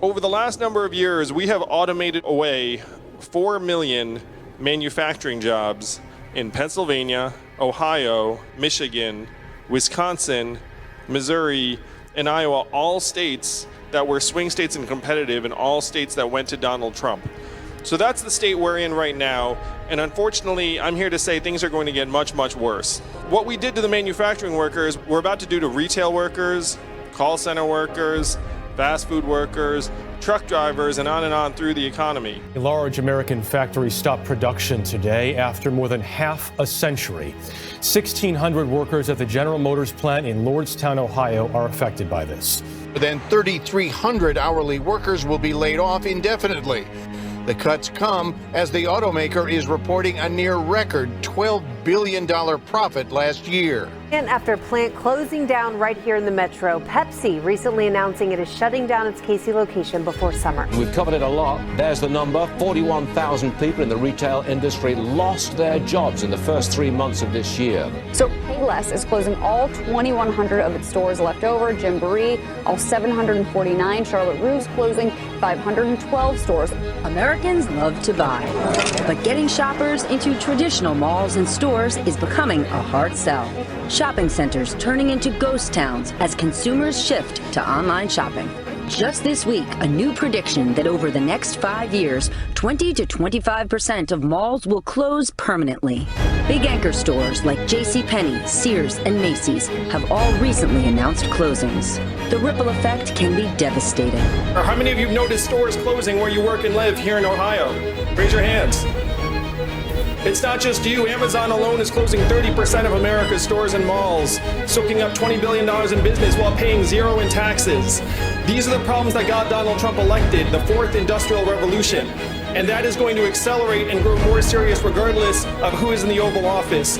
Over the last number of years, we have automated away 4 million manufacturing jobs in Pennsylvania, Ohio, Michigan, Wisconsin, Missouri, and Iowa, all states that were swing states and competitive, and all states that went to Donald Trump. So that's the state we're in right now, and unfortunately, I'm here to say things are going to get much, much worse. What we did to the manufacturing workers, we're about to do to retail workers, call center workers, fast food workers, truck drivers, and on through the economy. A large American factory stopped production today after more than half a century. 1,600 workers at the General Motors plant in Lordstown, Ohio, are affected by this. More than 3,300 hourly workers will be laid off indefinitely. The cuts come as the automaker is reporting a near record $12 billion profit last year. And after a plant closing down right here in the metro, Pepsi recently announcing it is shutting down its Casey location before summer. We've covered it a lot. There's the number. 41,000 people in the retail industry lost their jobs in the first 3 months of this year. So Payless is closing all 2,100 of its stores left over. Gymboree, all 749. Charlotte Russe closing 512 stores. Americans love to buy, but getting shoppers into traditional malls and stores is becoming a hard sell. Shopping centers turning into ghost towns as consumers shift to online shopping. Just this week, a new prediction that over the next 5 years, 20 to 25% of malls will close permanently. Big anchor stores like JCPenney, Sears, and Macy's have all recently announced closings. The ripple effect can be devastating. How many of you have noticed stores closing where you work and live here in Ohio? Raise your hands. It's not just you. Amazon alone is closing 30% of America's stores and malls, soaking up $20 billion in business while paying zero in taxes. These are the problems that got Donald Trump elected, the fourth industrial revolution. And that is going to accelerate and grow more serious regardless of who is in the Oval Office.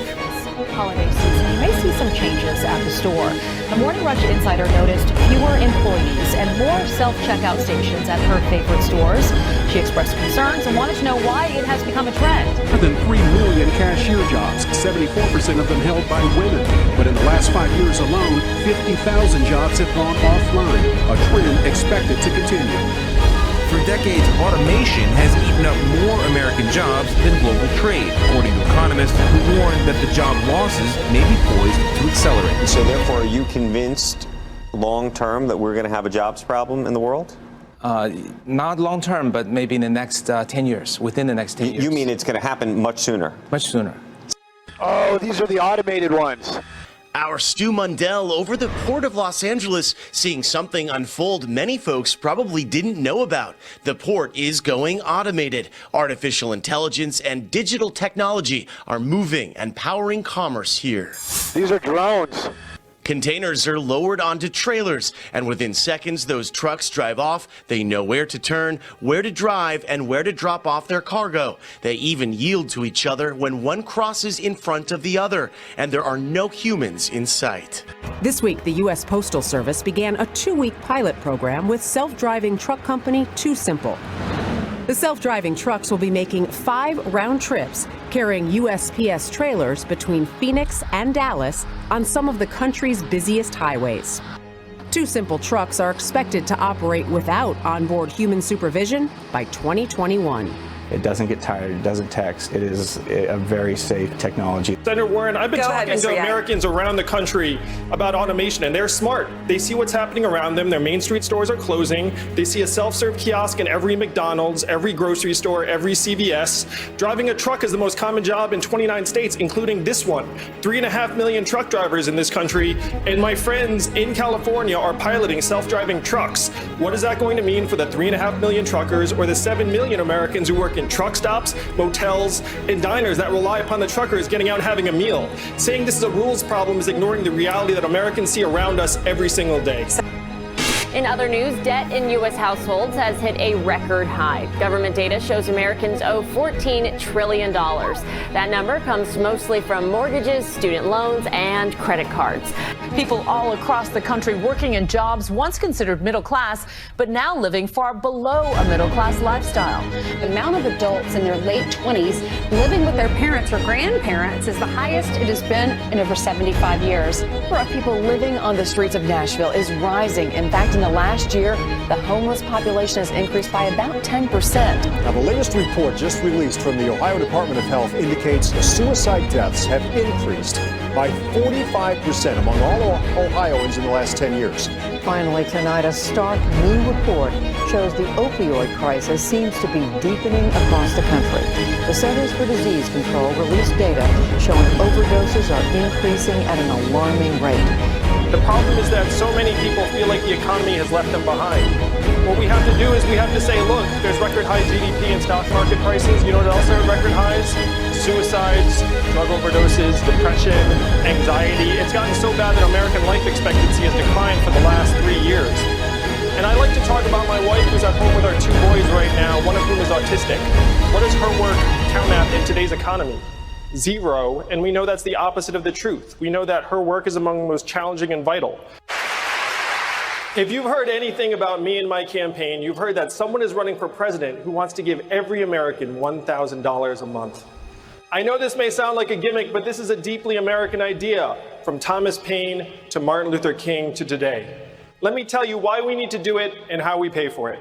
Holiday season, you may see some changes at the store. The Morning Rush Insider noticed fewer employees and more self-checkout stations at her favorite stores. She expressed concerns and wanted to know why it has become a trend. More than 3 million cashier jobs, 74% of them held by women. But in the last 5 years alone, 50,000 jobs have gone offline, a trend expected to continue. For decades, automation has eaten up more American jobs than global trade, according to economists who warn that the job losses may be poised to accelerate. So therefore, are you convinced long-term that we're going to have a jobs problem in the world? Not long-term, but maybe in the next 10 years, within the next 10 years. You mean it's going to happen much sooner? Much sooner. Oh, these are the automated ones. Our Stu Mundell over the Port of Los Angeles, seeing something unfold many folks probably didn't know about. The port is going automated. Artificial intelligence and digital technology are moving and powering commerce here. These are drones. Containers are lowered onto trailers, and within seconds those trucks drive off. They know where to turn, where to drive, and where to drop off their cargo. They even yield to each other when one crosses in front of the other, and there are no humans in sight. This week, the U.S. Postal Service began a 2-week pilot program with self-driving truck company Too Simple. The self-driving trucks will be making 5 round trips carrying USPS trailers between Phoenix and Dallas on some of the country's busiest highways. Too Simple trucks are expected to operate without onboard human supervision by 2021. It doesn't get tired, it doesn't text, it is a very safe technology. Senator Warren, I've been talking to Americans around the country about automation, and they're smart. They see what's happening around them. Their Main Street stores are closing. They see a self-serve kiosk in every McDonald's, every grocery store, every CVS. Driving a truck is the most common job in 29 states, including this one. 3.5 million truck drivers in this country, and my friends in California are piloting self-driving trucks. What is that going to mean for the 3.5 million truckers or the 7 million Americans who work in truck stops, motels, and diners that rely upon the truckers getting out and having a meal? Saying this is a rules problem is ignoring the reality that Americans see around us every single day. In other news, debt in U.S. households has hit a record high. Government data shows Americans owe $14 trillion. That number comes mostly from mortgages, student loans, and credit cards. People all across the country working in jobs once considered middle class, but now living far below a middle class lifestyle. The amount of adults in their late 20s living with their parents or grandparents is the highest it has been in over 75 years. The number of people living on the streets of Nashville is rising. In fact, in the last year, the homeless population has increased by about 10%. Now, the latest report just released from the Ohio Department of Health indicates suicide deaths have increased by 45% among all Ohioans in the last 10 years. Finally tonight, a stark new report shows the opioid crisis seems to be deepening across the country. The Centers for Disease Control released data showing overdoses are increasing at an alarming rate. The problem is that so many people feel like the economy has left them behind. What we have to do is we have to say, look, there's record high GDP and stock market prices. You know what else are at record highs? Suicides, drug overdoses, depression, anxiety. It's gotten so bad that American life expectancy has declined for the last 3 years. And I like to talk about my wife who's at home with our 2 boys right now, one of whom is autistic. What does her work count at in today's economy? 0, and we know that's the opposite of the truth. We know that her work is among the most challenging and vital. If you've heard anything about me and my campaign, you've heard that someone is running for president who wants to give every American $1,000 a month. I know this may sound like a gimmick, but this is a deeply American idea, from Thomas Paine to Martin Luther King to today. Let me tell you why we need to do it and how we pay for it.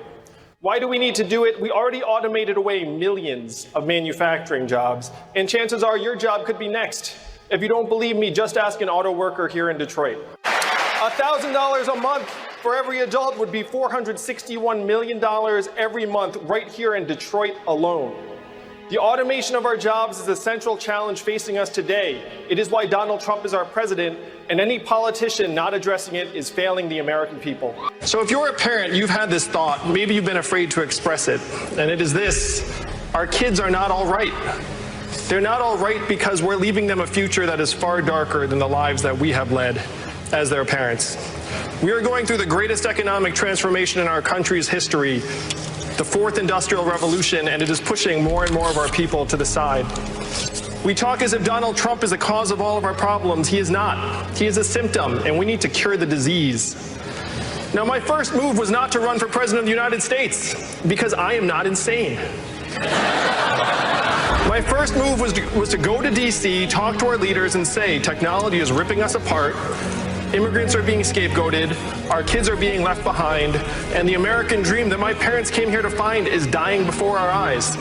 Why do we need to do it? We already automated away millions of manufacturing jobs, and chances are your job could be next. If you don't believe me, just ask an auto worker here in Detroit. $1,000 a month for every adult would be $461 million every month right here in Detroit alone. The automation of our jobs is a central challenge facing us today. It is why Donald Trump is our president, and any politician not addressing it is failing the American people. So if you're a parent, you've had this thought, maybe you've been afraid to express it, and it is this: our kids are not all right. They're not all right because we're leaving them a future that is far darker than the lives that we have led as their parents. We are going through the greatest economic transformation in our country's history, the fourth industrial revolution, and it is pushing more and more of our people to the side. We talk as if Donald Trump is the cause of all of our problems. He is not. He is a symptom, and we need to cure the disease. Now, my first move was not to run for president of the United States, because I am not insane. My first move was to go to D.C., talk to our leaders, and say, technology is ripping us apart. Immigrants are being scapegoated, our kids are being left behind, and the American dream that my parents came here to find is dying before our eyes.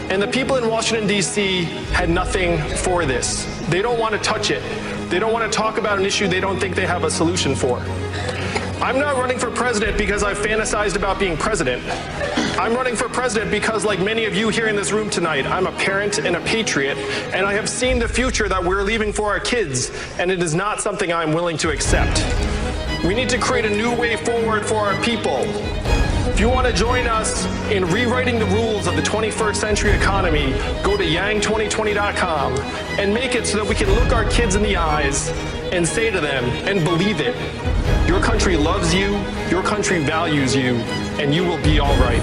And the people in Washington, D.C. had nothing for this. They don't want to touch it. They don't want to talk about an issue they don't think they have a solution for. I'm not running for president because I've fantasized about being president. I'm running for president because, like many of you here in this room tonight, I'm a parent and a patriot, and I have seen the future that we're leaving for our kids, and it is not something I'm willing to accept. We need to create a new way forward for our people. If you want to join us in rewriting the rules of the 21st century economy, go to yang2020.com and make it so that we can look our kids in the eyes and say to them, and believe it, your country loves you, your country values you, and you will be all right.